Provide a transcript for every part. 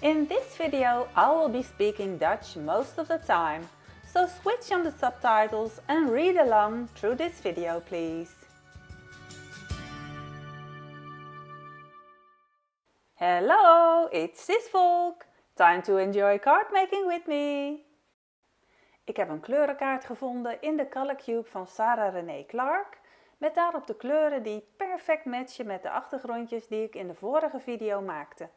In this video, I will be speaking Dutch most of the time, so switch on the subtitles and read along through this video, please. Hello, it's Sis Volk. Time to enjoy card making with me. Ik heb een kleurenkaart gevonden in de Color Cube van Sarah René Clark, met daarop de kleuren die perfect matchen met de achtergrondjes die ik in de vorige video maakte.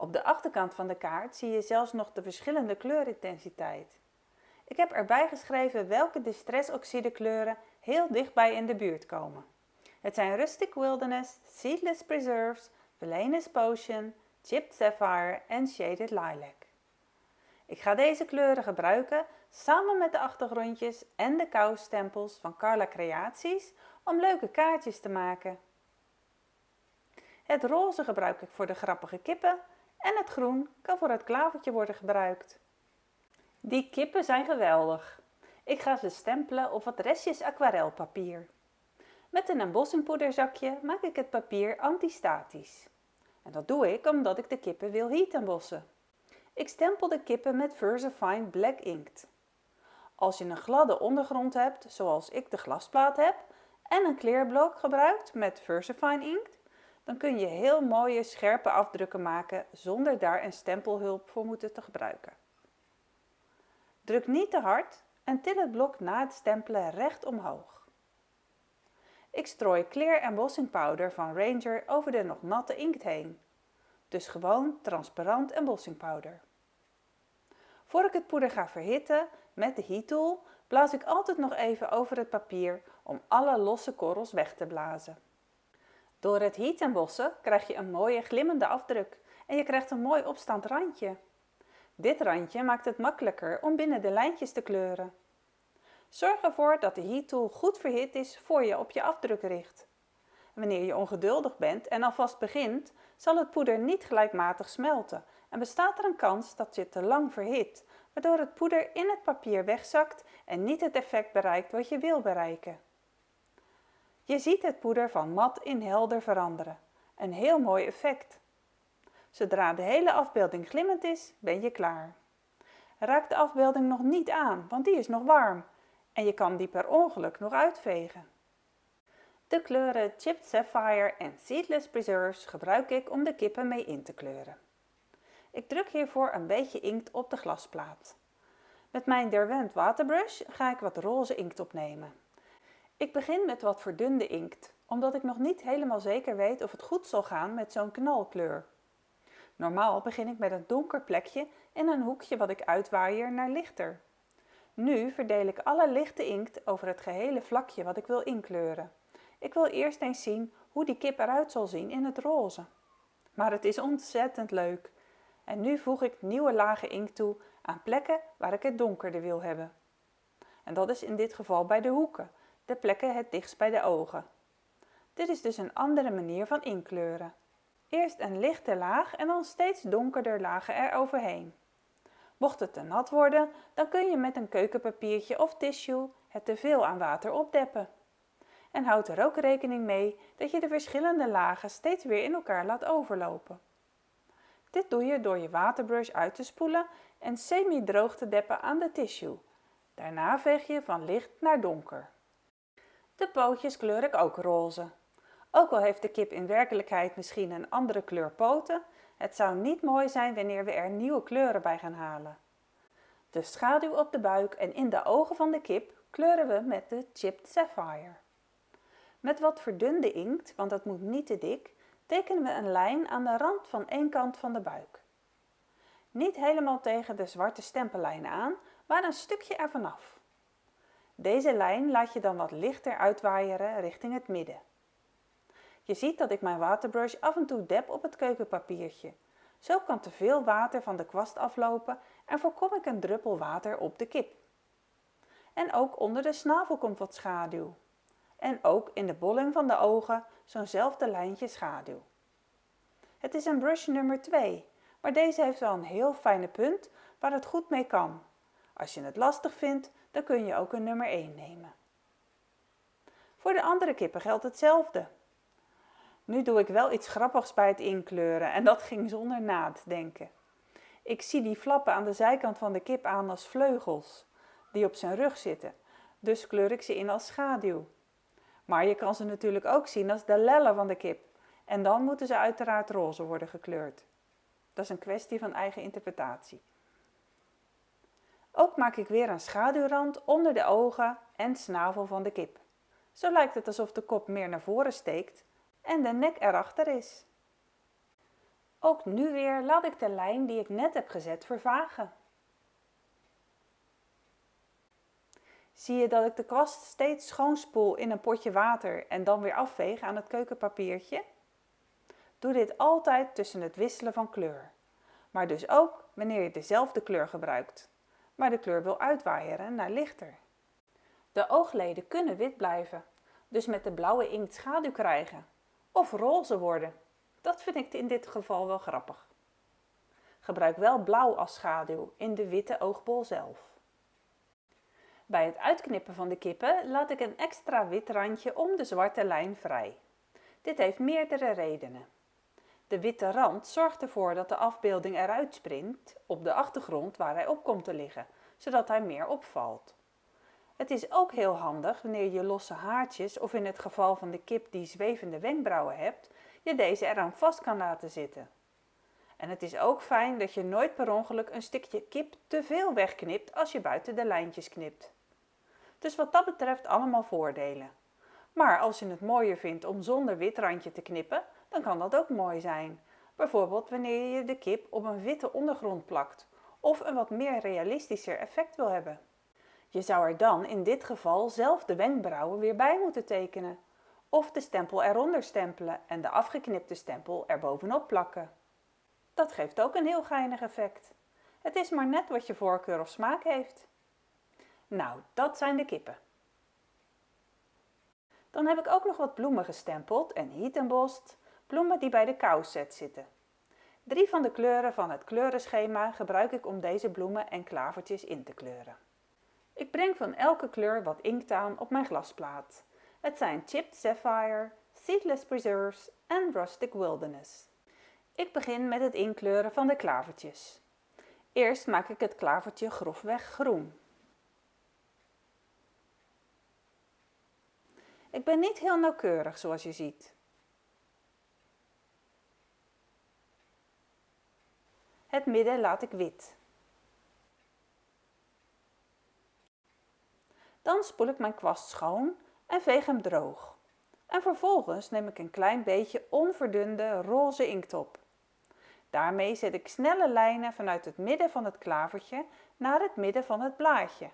Op de achterkant van de kaart zie je zelfs nog de verschillende kleurintensiteit. Ik heb erbij geschreven welke distressoxide kleuren heel dichtbij in de buurt komen. Het zijn Rustic Wilderness, Seedless Preserves, Velenus Potion, Chipped Sapphire en Shaded Lilac. Ik ga deze kleuren gebruiken samen met de achtergrondjes en de kousstempels van Carla Creaties om leuke kaartjes te maken. Het roze gebruik ik voor de grappige kippen en het groen kan voor het klavertje worden gebruikt. Die kippen zijn geweldig. Ik ga ze stempelen op wat restjes aquarelpapier. Met een embossingpoederzakje maak ik het papier antistatisch. En dat doe ik omdat ik de kippen wil heat embossen. Ik stempel de kippen met VersaFine Black Inkt. Als je een gladde ondergrond hebt, zoals ik de glasplaat heb, en een kleerblok gebruikt met VersaFine Inkt, dan kun je heel mooie scherpe afdrukken maken zonder daar een stempelhulp voor moeten te gebruiken. Druk niet te hard en til het blok na het stempelen recht omhoog. Ik strooi Clear Embossing Powder van Ranger over de nog natte inkt heen. Dus gewoon transparant embossing powder. Voor ik het poeder ga verhitten met de heat tool, blaas ik altijd nog even over het papier om alle losse korrels weg te blazen. Door het heat embossen krijg je een mooie glimmende afdruk en je krijgt een mooi opstaand randje. Dit randje maakt het makkelijker om binnen de lijntjes te kleuren. Zorg ervoor dat de heat tool goed verhit is voor je op je afdruk richt. Wanneer je ongeduldig bent en alvast begint, zal het poeder niet gelijkmatig smelten en bestaat er een kans dat je te lang verhit, waardoor het poeder in het papier wegzakt en niet het effect bereikt wat je wil bereiken. Je ziet het poeder van mat in helder veranderen. Een heel mooi effect. Zodra de hele afbeelding glimmend is, ben je klaar. Raak de afbeelding nog niet aan, want die is nog warm en je kan die per ongeluk nog uitvegen. De kleuren Chipped Sapphire en Seedless Preserves gebruik ik om de kippen mee in te kleuren. Ik druk hiervoor een beetje inkt op de glasplaat. Met mijn Derwent waterbrush ga ik wat roze inkt opnemen. Ik begin met wat verdunde inkt, omdat ik nog niet helemaal zeker weet of het goed zal gaan met zo'n knalkleur. Normaal begin ik met een donker plekje en een hoekje wat ik uitwaaier naar lichter. Nu verdeel ik alle lichte inkt over het gehele vlakje wat ik wil inkleuren. Ik wil eerst eens zien hoe die kip eruit zal zien in het roze. Maar het is ontzettend leuk. En nu voeg ik nieuwe lagen inkt toe aan plekken waar ik het donkerder wil hebben. En dat is in dit geval bij de hoeken, de plekken het dichtst bij de ogen. Dit is dus een andere manier van inkleuren. Eerst een lichte laag en dan steeds donkerder lagen eroverheen. Mocht het te nat worden, dan kun je met een keukenpapiertje of tissue het te veel aan water opdeppen. En houd er ook rekening mee dat je de verschillende lagen steeds weer in elkaar laat overlopen. Dit doe je door je waterbrush uit te spoelen en semi-droog te deppen aan de tissue. Daarna veeg je van licht naar donker. De pootjes kleur ik ook roze. Ook al heeft de kip in werkelijkheid misschien een andere kleur poten, het zou niet mooi zijn wanneer we er nieuwe kleuren bij gaan halen. De schaduw op de buik en in de ogen van de kip kleuren we met de Chipped Sapphire. Met wat verdunde inkt, want dat moet niet te dik, tekenen we een lijn aan de rand van één kant van de buik. Niet helemaal tegen de zwarte stempellijn aan, maar een stukje ervan af. Deze lijn laat je dan wat lichter uitwaaieren richting het midden. Je ziet dat ik mijn waterbrush af en toe dep op het keukenpapiertje. Zo kan te veel water van de kwast aflopen en voorkom ik een druppel water op de kip. En ook onder de snavel komt wat schaduw. En ook in de bolling van de ogen zo'nzelfde lijntje schaduw. Het is een brush nummer 2, maar deze heeft wel een heel fijne punt waar het goed mee kan. Als je het lastig vindt, dan kun je ook een nummer 1 nemen. Voor de andere kippen geldt hetzelfde. Nu doe ik wel iets grappigs bij het inkleuren en dat ging zonder na te denken. Ik zie die flappen aan de zijkant van de kip aan als vleugels, die op zijn rug zitten. Dus kleur ik ze in als schaduw. Maar je kan ze natuurlijk ook zien als de lellen van de kip. En dan moeten ze uiteraard roze worden gekleurd. Dat is een kwestie van eigen interpretatie. Ook maak ik weer een schaduwrand onder de ogen en snavel van de kip. Zo lijkt het alsof de kop meer naar voren steekt en de nek erachter is. Ook nu weer laat ik de lijn die ik net heb gezet vervagen. Zie je dat ik de kwast steeds schoonspoel in een potje water en dan weer afveeg aan het keukenpapiertje? Doe dit altijd tussen het wisselen van kleur. Maar dus ook wanneer je dezelfde kleur gebruikt, maar de kleur wil uitwaaieren naar lichter. De oogleden kunnen wit blijven, dus met de blauwe inkt schaduw krijgen. Of roze worden. Dat vind ik in dit geval wel grappig. Gebruik wel blauw als schaduw in de witte oogbol zelf. Bij het uitknippen van de kippen laat ik een extra wit randje om de zwarte lijn vrij. Dit heeft meerdere redenen. De witte rand zorgt ervoor dat de afbeelding eruit springt op de achtergrond waar hij op komt te liggen, zodat hij meer opvalt. Het is ook heel handig wanneer je losse haartjes of in het geval van de kip die zwevende wenkbrauwen hebt, je deze eraan vast kan laten zitten. En het is ook fijn dat je nooit per ongeluk een stukje kip te veel wegknipt als je buiten de lijntjes knipt. Dus wat dat betreft allemaal voordelen. Maar als je het mooier vindt om zonder wit randje te knippen, dan kan dat ook mooi zijn. Bijvoorbeeld wanneer je de kip op een witte ondergrond plakt of een wat meer realistischer effect wil hebben. Je zou er dan in dit geval zelf de wenkbrauwen weer bij moeten tekenen. Of de stempel eronder stempelen en de afgeknipte stempel erbovenop plakken. Dat geeft ook een heel geinig effect. Het is maar net wat je voorkeur of smaak heeft. Nou, dat zijn de kippen. Dan heb ik ook nog wat bloemen gestempeld en heat embossed, bloemen die bij de kouset zitten. 3 van de kleuren van het kleurenschema gebruik ik om deze bloemen en klavertjes in te kleuren. Ik breng van elke kleur wat inkt aan op mijn glasplaat. Het zijn Chipped Sapphire, Seedless Preserves en Rustic Wilderness. Ik begin met het inkleuren van de klavertjes. Eerst maak ik het klavertje grofweg groen. Ik ben niet heel nauwkeurig zoals je ziet. Het midden laat ik wit. Dan spoel ik mijn kwast schoon en veeg hem droog. En vervolgens neem ik een klein beetje onverdunde roze inkt op. Daarmee zet ik snelle lijnen vanuit het midden van het klavertje naar het midden van het blaadje.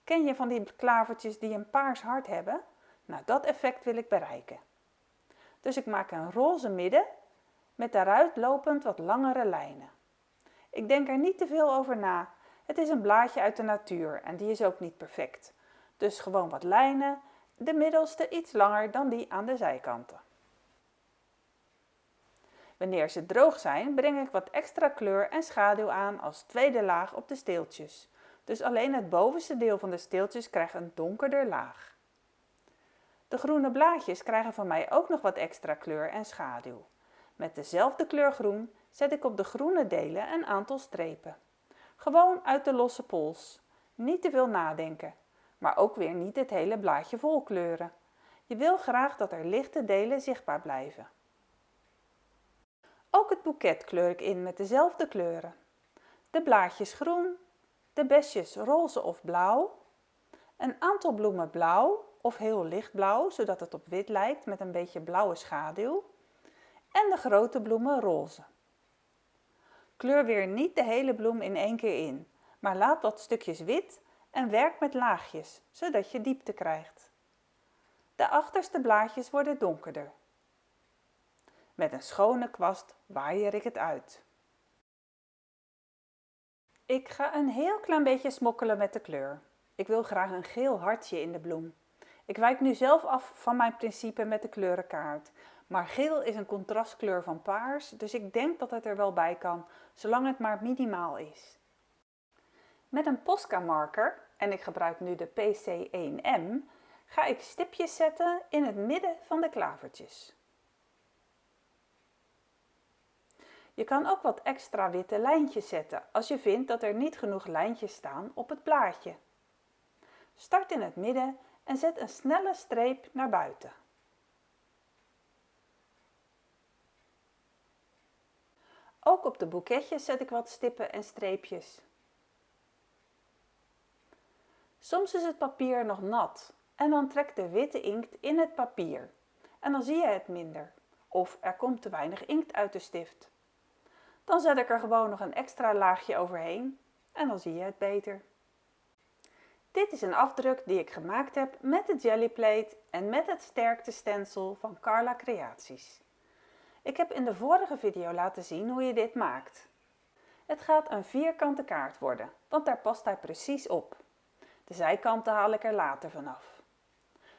Ken je van die klavertjes die een paars hart hebben? Nou, dat effect wil ik bereiken. Dus ik maak een roze midden met daaruit lopend wat langere lijnen. Ik denk er niet te veel over na. Het is een blaadje uit de natuur en die is ook niet perfect. Dus gewoon wat lijnen, de middelste iets langer dan die aan de zijkanten. Wanneer ze droog zijn, breng ik wat extra kleur en schaduw aan als tweede laag op de steeltjes. Dus alleen het bovenste deel van de steeltjes krijgt een donkerder laag. De groene blaadjes krijgen van mij ook nog wat extra kleur en schaduw. Met dezelfde kleur groen zet ik op de groene delen een aantal strepen. Gewoon uit de losse pols. Niet te veel nadenken, maar ook weer niet het hele blaadje vol kleuren. Je wil graag dat er lichte delen zichtbaar blijven. Ook het boeket kleur ik in met dezelfde kleuren. De blaadjes groen, de besjes roze of blauw, een aantal bloemen blauw of heel lichtblauw, zodat het op wit lijkt met een beetje blauwe schaduw, en de grote bloemen roze. Kleur weer niet de hele bloem in één keer in, maar laat wat stukjes wit en werk met laagjes, zodat je diepte krijgt. De achterste blaadjes worden donkerder. Met een schone kwast waaier ik het uit. Ik ga een heel klein beetje smokkelen met de kleur. Ik wil graag een geel hartje in de bloem. Ik wijk nu zelf af van mijn principe met de kleurenkaart. Maar geel is een contrastkleur van paars, dus ik denk dat het er wel bij kan, zolang het maar minimaal is. Met een Posca marker, en ik gebruik nu de PC1M, ga ik stipjes zetten in het midden van de klavertjes. Je kan ook wat extra witte lijntjes zetten als je vindt dat er niet genoeg lijntjes staan op het plaatje. Start in het midden en zet een snelle streep naar buiten. Ook op de boeketjes zet ik wat stippen en streepjes. Soms is het papier nog nat en dan trekt de witte inkt in het papier en dan zie je het minder. Of er komt te weinig inkt uit de stift. Dan zet ik er gewoon nog een extra laagje overheen en dan zie je het beter. Dit is een afdruk die ik gemaakt heb met de jellyplate en met het sterkte stencil van Carla Creaties. Ik heb in de vorige video laten zien hoe je dit maakt. Het gaat een vierkante kaart worden, want daar past hij precies op. De zijkanten haal ik er later vanaf.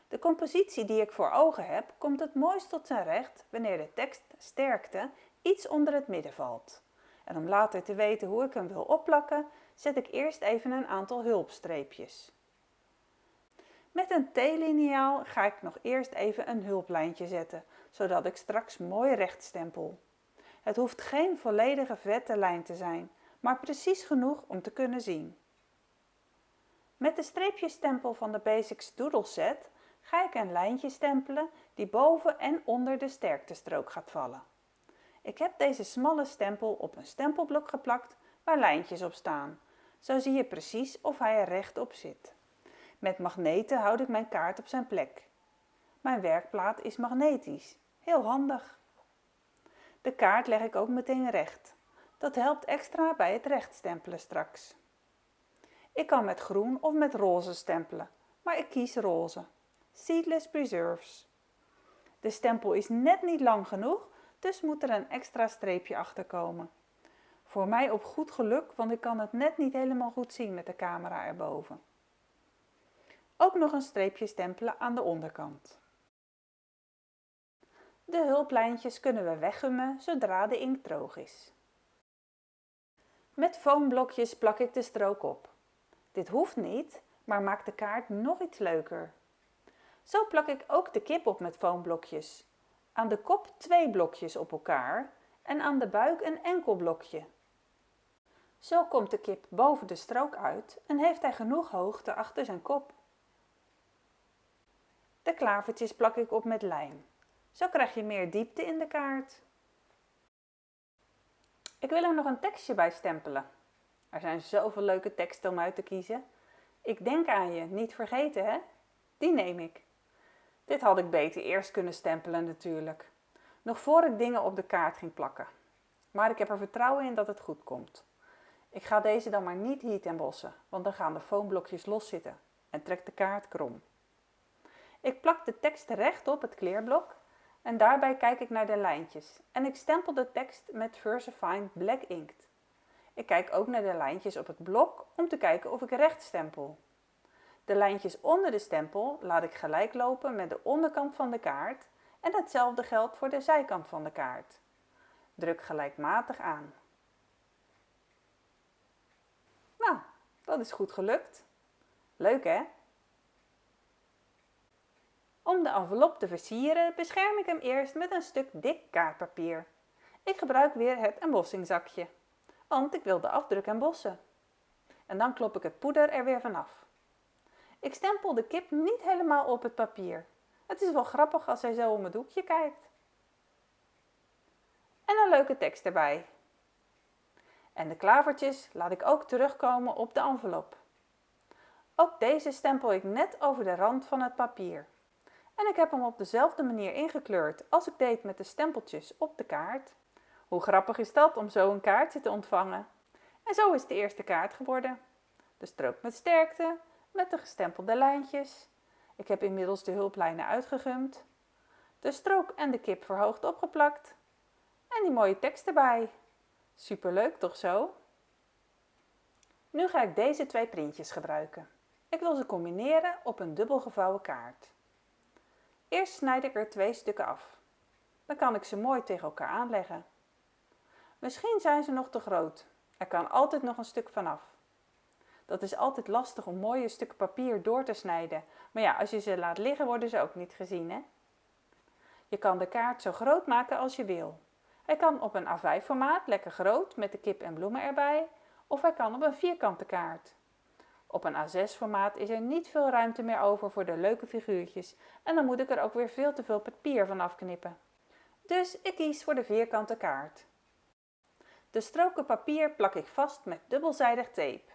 De compositie die ik voor ogen heb, komt het mooist tot zijn recht wanneer de tekst sterkte iets onder het midden valt. En om later te weten hoe ik hem wil opplakken, zet ik eerst even een aantal hulpstreepjes. Met een T-liniaal ga ik nog eerst even een hulplijntje zetten, zodat ik straks mooi recht stempel. Het hoeft geen volledige vette lijn te zijn, maar precies genoeg om te kunnen zien. Met de streepjesstempel van de Basics Doodle Set ga ik een lijntje stempelen die boven en onder de sterktestrook gaat vallen. Ik heb deze smalle stempel op een stempelblok geplakt waar lijntjes op staan. Zo zie je precies of hij er rechtop zit. Met magneten houd ik mijn kaart op zijn plek. Mijn werkplaat is magnetisch, heel handig. De kaart leg ik ook meteen recht. Dat helpt extra bij het rechtstempelen straks. Ik kan met groen of met roze stempelen, maar ik kies roze. Seedless Preserves. De stempel is net niet lang genoeg, dus moet er een extra streepje achter komen. Voor mij op goed geluk, want ik kan het net niet helemaal goed zien met de camera erboven. Ook nog een streepje stempelen aan de onderkant. De hulplijntjes kunnen we weggummen zodra de inkt droog is. Met foamblokjes plak ik de strook op. Dit hoeft niet, maar maakt de kaart nog iets leuker. Zo plak ik ook de kip op met foamblokjes. Aan de kop 2 blokjes op elkaar en aan de buik een enkel blokje. Zo komt de kip boven de strook uit en heeft hij genoeg hoogte achter zijn kop. De klavertjes plak ik op met lijm. Zo krijg je meer diepte in de kaart. Ik wil er nog een tekstje bij stempelen. Er zijn zoveel leuke teksten om uit te kiezen. Ik denk aan je, niet vergeten hè? Die neem ik. Dit had ik beter eerst kunnen stempelen natuurlijk. Nog voor ik dingen op de kaart ging plakken. Maar ik heb er vertrouwen in dat het goed komt. Ik ga deze dan maar niet heat embossen, want dan gaan de foamblokjes loszitten en trekt de kaart krom. Ik plak de tekst recht op het kleerblok en daarbij kijk ik naar de lijntjes en ik stempel de tekst met VersaFine Black Inkt. Ik kijk ook naar de lijntjes op het blok om te kijken of ik recht stempel. De lijntjes onder de stempel laat ik gelijk lopen met de onderkant van de kaart en hetzelfde geldt voor de zijkant van de kaart. Druk gelijkmatig aan. Nou, dat is goed gelukt. Leuk hè? Om de envelop te versieren bescherm ik hem eerst met een stuk dik kaartpapier. Ik gebruik weer het embossingzakje, want ik wil de afdruk embossen. En dan klop ik het poeder er weer vanaf. Ik stempel de kip niet helemaal op het papier. Het is wel grappig als hij zo om het hoekje kijkt. En een leuke tekst erbij. En de klavertjes laat ik ook terugkomen op de envelop. Ook deze stempel ik net over de rand van het papier. En ik heb hem op dezelfde manier ingekleurd als ik deed met de stempeltjes op de kaart. Hoe grappig is dat om zo een kaartje te ontvangen? En zo is de eerste kaart geworden. De strook met sterkte, met de gestempelde lijntjes. Ik heb inmiddels de hulplijnen uitgegumd. De strook en de kip verhoogd opgeplakt. En die mooie tekst erbij. Superleuk toch zo? Nu ga ik deze 2 printjes gebruiken. Ik wil ze combineren op een dubbel gevouwen kaart. Eerst snijd ik er 2 stukken af. Dan kan ik ze mooi tegen elkaar aanleggen. Misschien zijn ze nog te groot. Er kan altijd nog een stuk vanaf. Dat is altijd lastig om mooie stukken papier door te snijden. Maar ja, als je ze laat liggen worden ze ook niet gezien hè? Je kan de kaart zo groot maken als je wil. Hij kan op een A5 formaat, lekker groot, met de kip en bloemen erbij, of hij kan op een vierkante kaart. Op een A6 formaat is er niet veel ruimte meer over voor de leuke figuurtjes en dan moet ik er ook weer veel te veel papier van afknippen. Dus ik kies voor de vierkante kaart. De stroken papier plak ik vast met dubbelzijdig tape.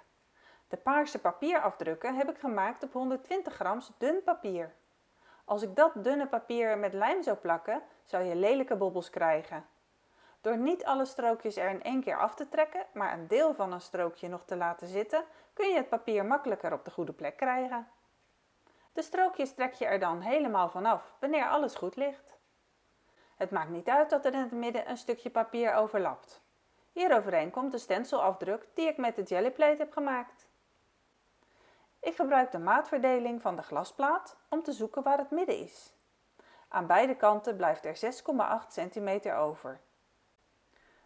De paarse papierafdrukken heb ik gemaakt op 120 gram dun papier. Als ik dat dunne papier met lijm zou plakken, zou je lelijke bobbels krijgen. Door niet alle strookjes er in één keer af te trekken, maar een deel van een strookje nog te laten zitten, kun je het papier makkelijker op de goede plek krijgen. De strookjes trek je er dan helemaal vanaf, wanneer alles goed ligt. Het maakt niet uit dat er in het midden een stukje papier overlapt. Hieroverheen komt de stencilafdruk die ik met de jellyplate heb gemaakt. Ik gebruik de maatverdeling van de glasplaat om te zoeken waar het midden is. Aan beide kanten blijft er 6,8 cm over.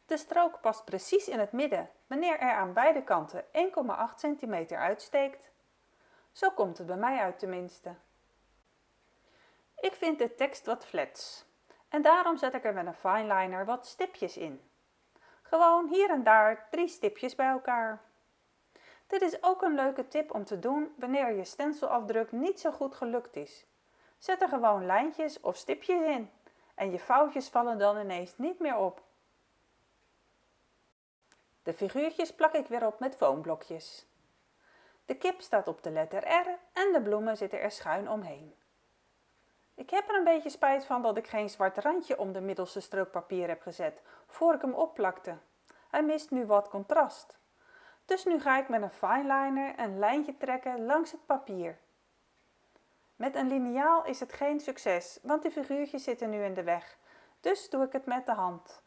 De strook past precies in het midden wanneer er aan beide kanten 1,8 cm uitsteekt. Zo komt het bij mij uit tenminste. Ik vind de tekst wat flats en daarom zet ik er met een fineliner wat stipjes in. Gewoon hier en daar 3 stipjes bij elkaar. Dit is ook een leuke tip om te doen wanneer je stencilafdruk niet zo goed gelukt is. Zet er gewoon lijntjes of stipjes in en je foutjes vallen dan ineens niet meer op. De figuurtjes plak ik weer op met foamblokjes. De kip staat op de letter R en de bloemen zitten er schuin omheen. Ik heb er een beetje spijt van dat ik geen zwart randje om de middelste strook papier heb gezet, voor ik hem opplakte. Hij mist nu wat contrast. Dus nu ga ik met een fineliner een lijntje trekken langs het papier. Met een liniaal is het geen succes, want de figuurtjes zitten nu in de weg. Dus doe ik het met de hand.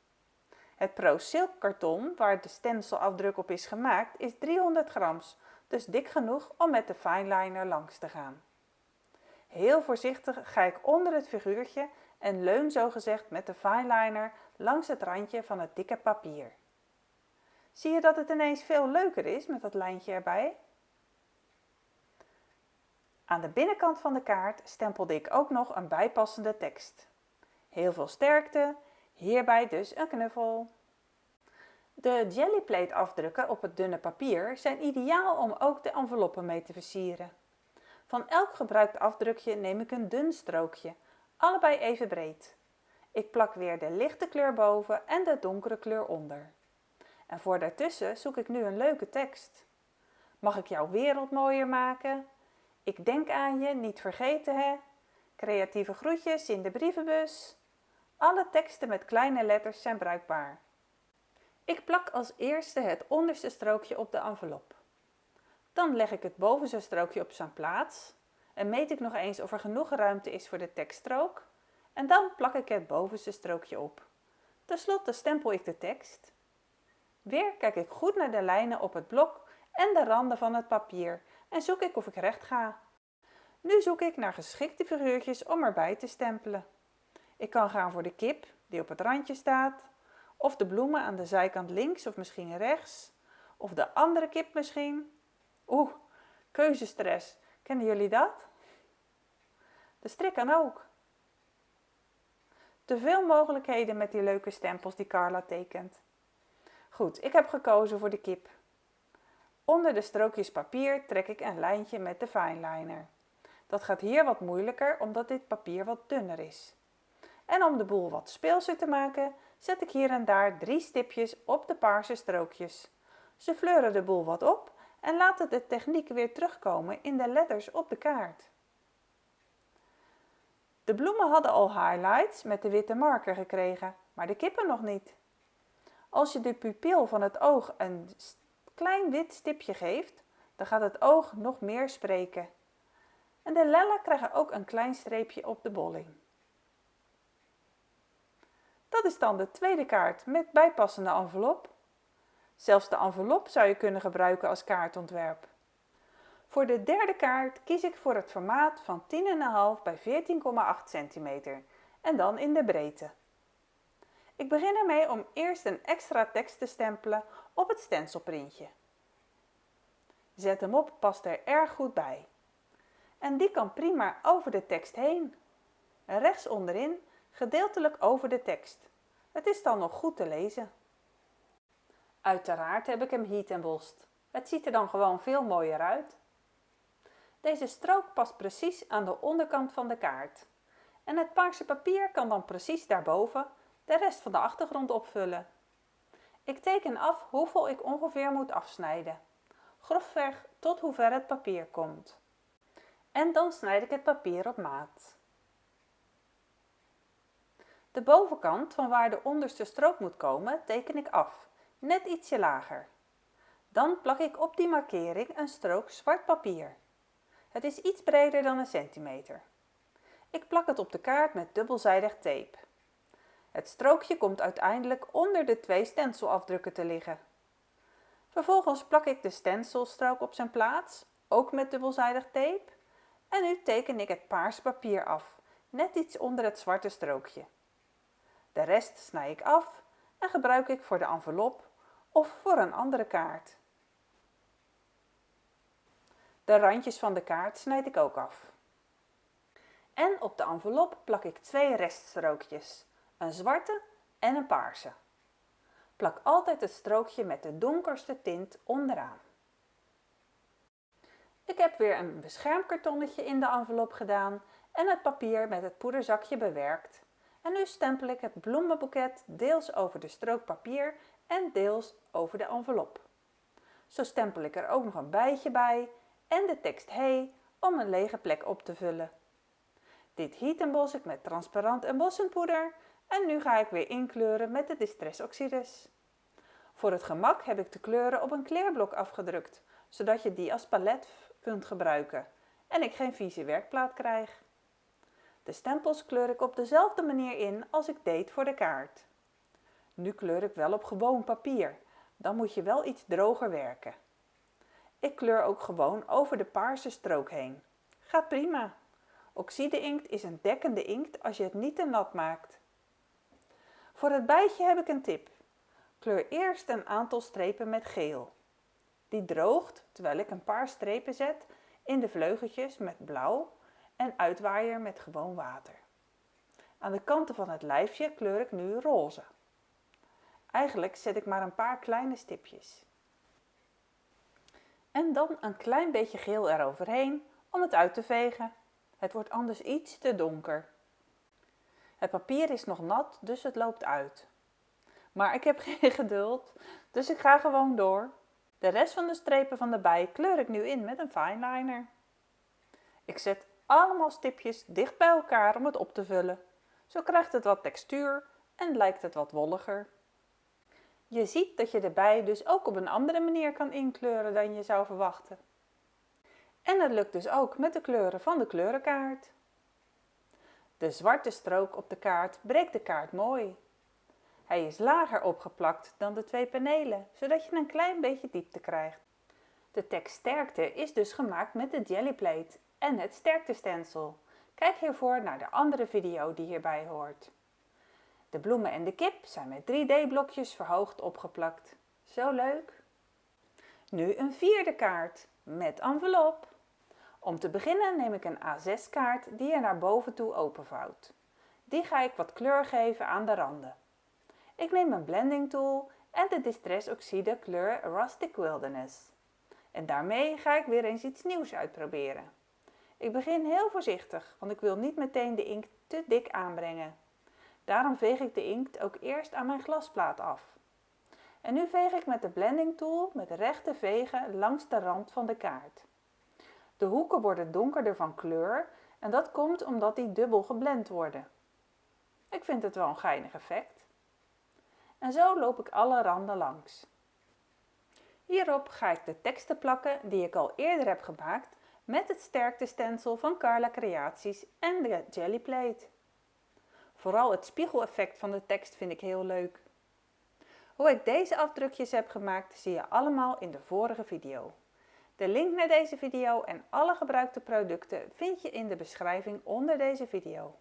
Het Pro Silk karton, waar de stencilafdruk op is gemaakt, is 300 gram, dus dik genoeg om met de fineliner langs te gaan. Heel voorzichtig ga ik onder het figuurtje en leun zogezegd met de fineliner langs het randje van het dikke papier. Zie je dat het ineens veel leuker is met dat lijntje erbij? Aan de binnenkant van de kaart stempelde ik ook nog een bijpassende tekst. Heel veel sterkte, hierbij dus een knuffel. De jellyplate afdrukken op het dunne papier zijn ideaal om ook de enveloppen mee te versieren. Van elk gebruikt afdrukje neem ik een dun strookje, allebei even breed. Ik plak weer de lichte kleur boven en de donkere kleur onder. En voor daartussen zoek ik nu een leuke tekst. Mag ik jouw wereld mooier maken? Ik denk aan je, niet vergeten hè? Creatieve groetjes in de brievenbus. Alle teksten met kleine letters zijn bruikbaar. Ik plak als eerste het onderste strookje op de envelop. Dan leg ik het bovenste strookje op zijn plaats en meet ik nog eens of er genoeg ruimte is voor de tekststrook. En dan plak ik het bovenste strookje op. Ten slotte stempel ik de tekst. Weer kijk ik goed naar de lijnen op het blok en de randen van het papier en zoek ik of ik recht ga. Nu zoek ik naar geschikte figuurtjes om erbij te stempelen. Ik kan gaan voor de kip die op het randje staat, of de bloemen aan de zijkant links of misschien rechts, of de andere kip misschien. Keuzestress. Kennen jullie dat? De strik kan ook. Te veel mogelijkheden met die leuke stempels die Carla tekent. Goed, ik heb gekozen voor de kip. Onder de strookjes papier trek ik een lijntje met de fineliner. Dat gaat hier wat moeilijker omdat dit papier wat dunner is. En om de boel wat speelser te maken, zet ik hier en daar 3 stipjes op de paarse strookjes. Ze fleuren de boel wat op en laten de techniek weer terugkomen in de letters op de kaart. De bloemen hadden al highlights met de witte marker gekregen, maar de kippen nog niet. Als je de pupil van het oog een klein wit stipje geeft, dan gaat het oog nog meer spreken. En de lellen krijgen ook een klein streepje op de bolling. Dat is dan de tweede kaart met bijpassende envelop. Zelfs de envelop zou je kunnen gebruiken als kaartontwerp. Voor de derde kaart kies ik voor het formaat van 10,5 bij 14,8 cm en dan in de breedte. Ik begin ermee om eerst een extra tekst te stempelen op het stencilprintje. Zet hem op, past er erg goed bij. En die kan prima over de tekst heen. Rechts onderin, gedeeltelijk over de tekst. Het is dan nog goed te lezen. Uiteraard heb ik hem heat embossed. Het ziet er dan gewoon veel mooier uit. Deze strook past precies aan de onderkant van de kaart. En het paarse papier kan dan precies daarboven de rest van de achtergrond opvullen. Ik teken af hoeveel ik ongeveer moet afsnijden. Grofweg tot hoe ver het papier komt. En dan snijd ik het papier op maat. De bovenkant van waar de onderste strook moet komen teken ik af, net ietsje lager. Dan plak ik op die markering een strook zwart papier. Het is iets breder dan een centimeter. Ik plak het op de kaart met dubbelzijdig tape. Het strookje komt uiteindelijk onder de 2 stencilafdrukken te liggen. Vervolgens plak ik de stencilstrook op zijn plaats, ook met dubbelzijdig tape. En nu teken ik het paarse papier af, net iets onder het zwarte strookje. De rest snij ik af en gebruik ik voor de envelop of voor een andere kaart. De randjes van de kaart snijd ik ook af. En op de envelop plak ik 2 reststrookjes, een zwarte en een paarse. Plak altijd het strookje met de donkerste tint onderaan. Ik heb weer een beschermkartonnetje in de envelop gedaan en het papier met het poederzakje bewerkt. En nu stempel ik het bloemenboeket deels over de strook papier en deels over de envelop. Zo stempel ik er ook nog een bijtje bij en de tekst Hey om een lege plek op te vullen. Dit heat embos ik met transparant embossenpoeder en nu ga ik weer inkleuren met de Distress Oxides. Voor het gemak heb ik de kleuren op een kleerblok afgedrukt, zodat je die als palet kunt gebruiken en ik geen vieze werkplaat krijg. De stempels kleur ik op dezelfde manier in als ik deed voor de kaart. Nu kleur ik wel op gewoon papier, dan moet je wel iets droger werken. Ik kleur ook gewoon over de paarse strook heen. Gaat prima. Oxide-inkt is een dekkende inkt als je het niet te nat maakt. Voor het bijtje heb ik een tip. Kleur eerst een aantal strepen met geel. Die droogt terwijl ik een paar strepen zet in de vleugeltjes met blauw en uitwaaier met gewoon water. Aan de kanten van het lijfje kleur ik nu roze. Eigenlijk zet ik maar een paar kleine stipjes. En dan een klein beetje geel eroverheen om het uit te vegen. Het wordt anders iets te donker. Het papier is nog nat, dus het loopt uit. Maar ik heb geen geduld, dus ik ga gewoon door. De rest van de strepen van de bij kleur ik nu in met een fineliner. Ik zet allemaal stipjes dicht bij elkaar om het op te vullen. Zo krijgt het wat textuur en lijkt het wat wolliger. Je ziet dat je de bij dus ook op een andere manier kan inkleuren dan je zou verwachten. En het lukt dus ook met de kleuren van de kleurenkaart. De zwarte strook op de kaart breekt de kaart mooi. Hij is lager opgeplakt dan de 2 panelen, zodat je een klein beetje diepte krijgt. De tekst sterkte is dus gemaakt met de jellyplate en het sterktestencil. Kijk hiervoor naar de andere video die hierbij hoort. De bloemen en de kip zijn met 3D-blokjes verhoogd opgeplakt. Zo leuk! Nu een 4e kaart met envelop. Om te beginnen neem ik een A6 kaart die je naar boven toe openvouwt. Die ga ik wat kleur geven aan de randen. Ik neem een blending tool en de Distress Oxide kleur Rustic Wilderness. En daarmee ga ik weer eens iets nieuws uitproberen. Ik begin heel voorzichtig, want ik wil niet meteen de inkt te dik aanbrengen. Daarom veeg ik de inkt ook eerst aan mijn glasplaat af. En nu veeg ik met de blending tool met rechte vegen langs de rand van de kaart. De hoeken worden donkerder van kleur en dat komt omdat die dubbel geblend worden. Ik vind het wel een geinig effect. En zo loop ik alle randen langs. Hierop ga ik de teksten plakken die ik al eerder heb gemaakt met het sterktestencil van Carla Creaties en de jellyplate. Vooral het spiegeleffect van de tekst vind ik heel leuk. Hoe ik deze afdrukjes heb gemaakt zie je allemaal in de vorige video. De link naar deze video en alle gebruikte producten vind je in de beschrijving onder deze video.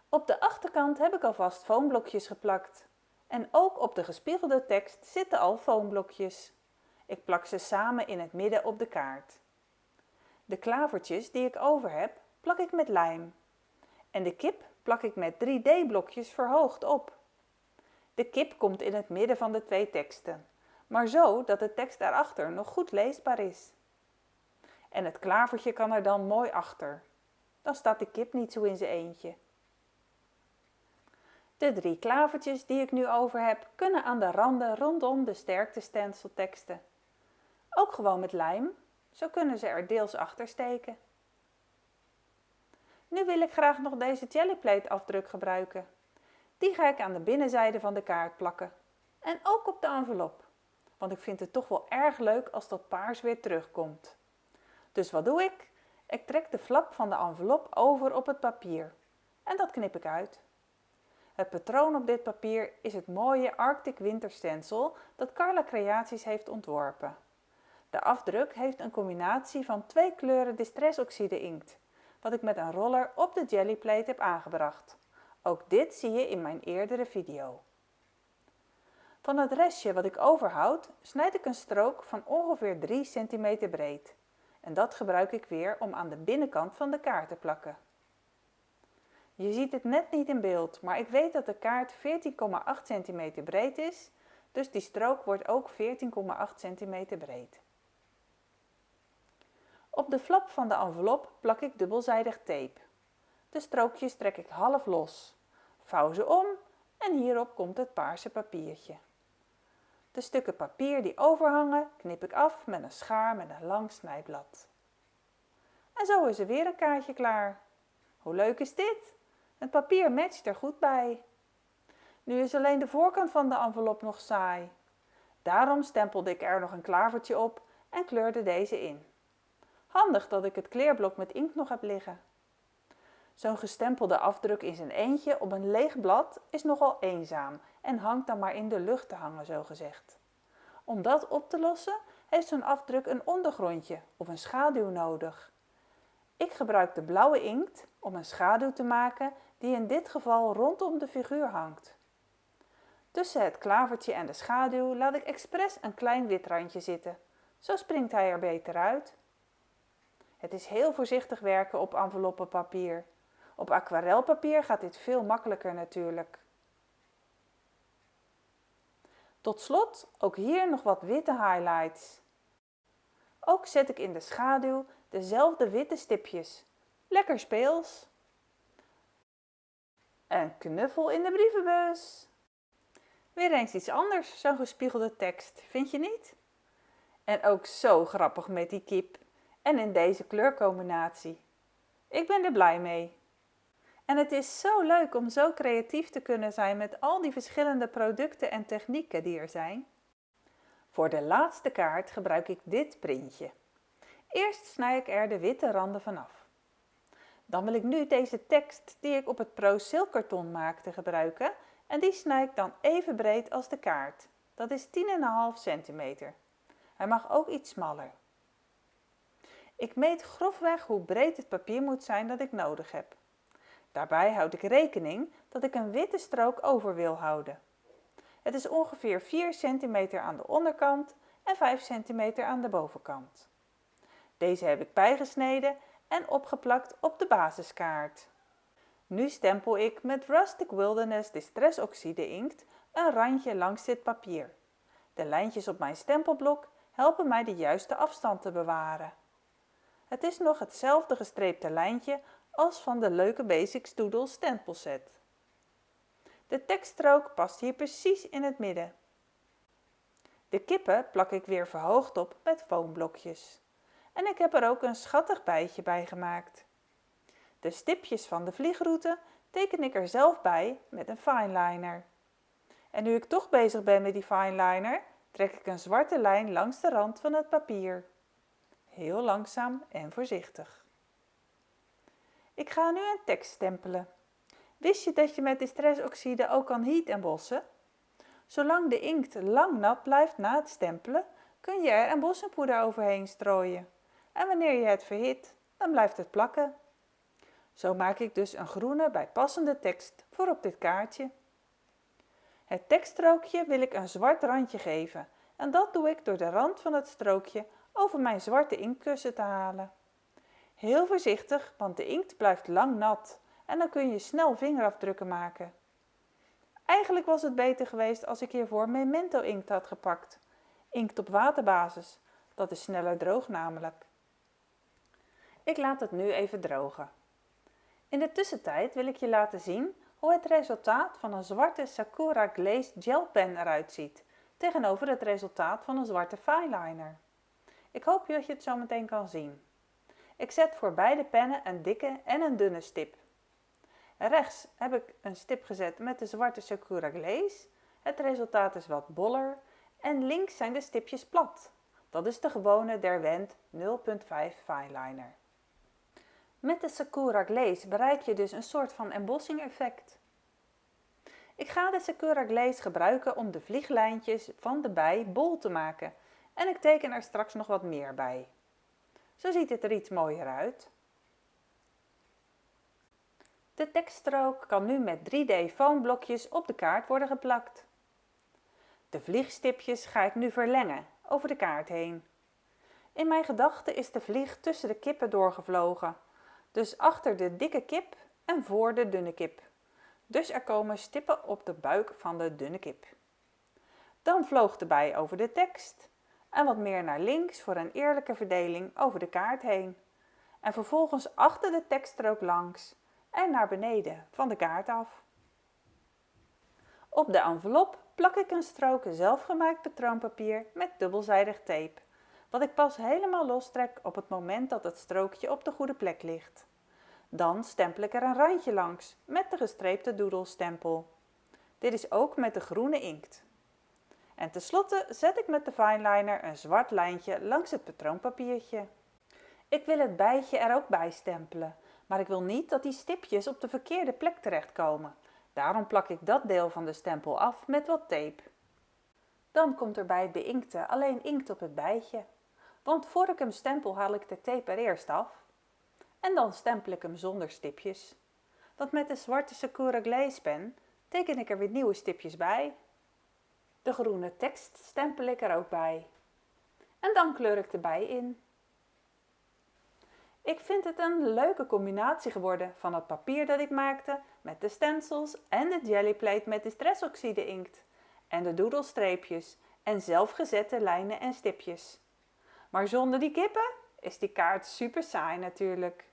Op de achterkant heb ik alvast foamblokjes geplakt. En ook op de gespiegelde tekst zitten al foamblokjes. Ik plak ze samen in het midden op de kaart. De klavertjes die ik over heb, plak ik met lijm. En de kip plak ik met 3D-blokjes verhoogd op. De kip komt in het midden van de twee teksten, maar zo dat de tekst daarachter nog goed leesbaar is. En het klavertje kan er dan mooi achter. Dan staat de kip niet zo in zijn eentje. De 3 klavertjes die ik nu over heb, kunnen aan de randen rondom de sterkte-stencilteksten. Ook gewoon met lijm, zo kunnen ze er deels achter steken. Nu wil ik graag nog deze jellyplate afdruk gebruiken. Die ga ik aan de binnenzijde van de kaart plakken. En ook op de envelop, want ik vind het toch wel erg leuk als dat paars weer terugkomt. Dus wat doe ik? Ik trek de flap van de envelop over op het papier. En dat knip ik uit. Het patroon op dit papier is het mooie Arctic Winter Stencil dat Carla Creaties heeft ontworpen. De afdruk heeft een combinatie van 2 kleuren Distress Oxide inkt, wat ik met een roller op de jellyplate heb aangebracht. Ook dit zie je in mijn eerdere video. Van het restje wat ik overhoud, snijd ik een strook van ongeveer 3 cm breed. En dat gebruik ik weer om aan de binnenkant van de kaart te plakken. Je ziet het net niet in beeld, maar ik weet dat de kaart 14,8 cm breed is, dus die strook wordt ook 14,8 cm breed. Op de flap van de envelop plak ik dubbelzijdig tape. De strookjes trek ik half los, vouw ze om en hierop komt het paarse papiertje. De stukken papier die overhangen knip ik af met een schaar met een lang snijblad. En zo is er weer een kaartje klaar. Hoe leuk is dit? Het papier matcht er goed bij. Nu is alleen de voorkant van de envelop nog saai. Daarom stempelde ik er nog een klavertje op en kleurde deze in. Handig dat ik het kleerblok met inkt nog heb liggen. Zo'n gestempelde afdruk in zijn eentje op een leeg blad is nogal eenzaam en hangt dan maar in de lucht te hangen, zogezegd. Om dat op te lossen heeft zo'n afdruk een ondergrondje of een schaduw nodig. Ik gebruik de blauwe inkt om een schaduw te maken die in dit geval rondom de figuur hangt. Tussen het klavertje en de schaduw laat ik expres een klein wit randje zitten. Zo springt hij er beter uit. Het is heel voorzichtig werken op enveloppenpapier. Op aquarelpapier gaat dit veel makkelijker natuurlijk. Tot slot ook hier nog wat witte highlights. Ook zet ik in de schaduw dezelfde witte stipjes. Lekker speels. Een knuffel in de brievenbus. Weer eens iets anders, zo'n gespiegelde tekst, vind je niet? En ook zo grappig met die kip en in deze kleurcombinatie. Ik ben er blij mee. En het is zo leuk om zo creatief te kunnen zijn met al die verschillende producten en technieken die er zijn. Voor de laatste kaart gebruik ik dit printje. Eerst snij ik er de witte randen vanaf. Dan wil ik nu deze tekst die ik op het Pro Silk karton maakte gebruiken en die snij ik dan even breed als de kaart. Dat is 10,5 centimeter. Hij mag ook iets smaller. Ik meet grofweg hoe breed het papier moet zijn dat ik nodig heb. Daarbij houd ik rekening dat ik een witte strook over wil houden. Het is ongeveer 4 centimeter aan de onderkant en 5 centimeter aan de bovenkant. Deze heb ik bijgesneden en opgeplakt op de basiskaart. Nu stempel ik met Rustic Wilderness Distress Oxide inkt een randje langs dit papier. De lijntjes op mijn stempelblok helpen mij de juiste afstand te bewaren. Het is nog hetzelfde gestreepte lijntje als van de leuke Basics Doodle stempelset. De tekststrook past hier precies in het midden. De kippen plak ik weer verhoogd op met foamblokjes. En ik heb er ook een schattig bijtje bij gemaakt. De stipjes van de vliegroute teken ik er zelf bij met een fineliner. En nu ik toch bezig ben met die fineliner, trek ik een zwarte lijn langs de rand van het papier. Heel langzaam en voorzichtig. Ik ga nu een tekst stempelen. Wist je dat je met Distress Oxide ook kan heat embossen? Zolang de inkt lang nat blijft na het stempelen, kun je er embossenpoeder overheen strooien. En wanneer je het verhit, dan blijft het plakken. Zo maak ik dus een groene bijpassende tekst voor op dit kaartje. Het tekststrookje wil ik een zwart randje geven en dat doe ik door de rand van het strookje over mijn zwarte inktkussen te halen. Heel voorzichtig, want de inkt blijft lang nat en dan kun je snel vingerafdrukken maken. Eigenlijk was het beter geweest als ik hiervoor Memento inkt had gepakt. Inkt op waterbasis. Dat is sneller droog namelijk. Ik laat het nu even drogen. In de tussentijd wil ik je laten zien hoe het resultaat van een zwarte Sakura Glazed Gel pen eruit ziet, tegenover het resultaat van een zwarte fineliner. Ik hoop dat je het zo meteen kan zien. Ik zet voor beide pennen een dikke en een dunne stip. Rechts heb ik een stip gezet met de zwarte Sakura Glaze. Het resultaat is wat boller. En links zijn de stipjes plat. Dat is de gewone Derwent 0.5 fineliner. Met de Sakura Glaze bereik je dus een soort van embossing effect. Ik ga de Sakura Glaze gebruiken om de vlieglijntjes van de bij bol te maken. En ik teken er straks nog wat meer bij. Zo ziet het er iets mooier uit. De tekststrook kan nu met 3D foamblokjes op de kaart worden geplakt. De vliegstipjes ga ik nu verlengen over de kaart heen. In mijn gedachten is de vlieg tussen de kippen doorgevlogen. Dus achter de dikke kip en voor de dunne kip. Dus er komen stippen op de buik van de dunne kip. Dan vloog de bij over de tekst en wat meer naar links voor een eerlijke verdeling over de kaart heen. En vervolgens achter de tekststrook langs en naar beneden van de kaart af. Op de envelop plak ik een strook zelfgemaakt patroonpapier met dubbelzijdig tape, wat ik pas helemaal lostrek op het moment dat het strookje op de goede plek ligt. Dan stempel ik er een randje langs met de gestreepte doedelstempel. Dit is ook met de groene inkt. En tenslotte zet ik met de fineliner een zwart lijntje langs het patroonpapiertje. Ik wil het bijtje er ook bij stempelen, maar ik wil niet dat die stipjes op de verkeerde plek terechtkomen. Daarom plak ik dat deel van de stempel af met wat tape. Dan komt er bij het beinkten alleen inkt op het bijtje. Want voor ik hem stempel haal ik de tape er eerst af. En dan stempel ik hem zonder stipjes. Want met de zwarte Sakura Glaze pen teken ik er weer nieuwe stipjes bij. De groene tekst stempel ik er ook bij. En dan kleur ik de bij in. Ik vind het een leuke combinatie geworden van het papier dat ik maakte met de stencils en de jellyplate met de stressoxide inkt en de doedelstreepjes en zelfgezette lijnen en stipjes. Maar zonder die kippen is die kaart super saai natuurlijk.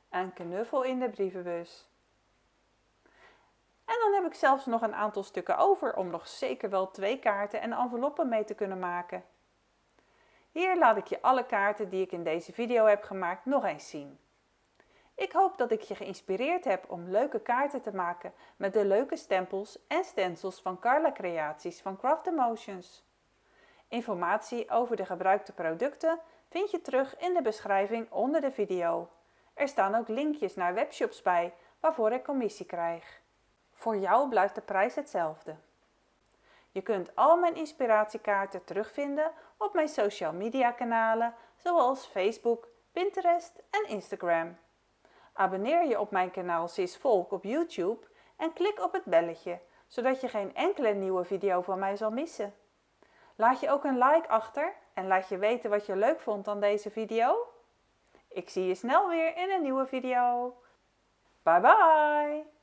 Een knuffel in de brievenbus. En dan heb ik zelfs nog een aantal stukken over om nog zeker wel 2 kaarten en enveloppen mee te kunnen maken. Hier laat ik je alle kaarten die ik in deze video heb gemaakt nog eens zien. Ik hoop dat ik je geïnspireerd heb om leuke kaarten te maken met de leuke stempels en stencils van Carla Creaties van Craft Emotions. Informatie over de gebruikte producten vind je terug in de beschrijving onder de video. Er staan ook linkjes naar webshops bij waarvoor ik commissie krijg. Voor jou blijft de prijs hetzelfde. Je kunt al mijn inspiratiekaarten terugvinden op mijn social media kanalen zoals Facebook, Pinterest en Instagram. Abonneer je op mijn kanaal Sis Volk op YouTube en klik op het belletje, zodat je geen enkele nieuwe video van mij zal missen. Laat je ook een like achter en laat je weten wat je leuk vond aan deze video. Ik zie je snel weer in een nieuwe video. Bye bye!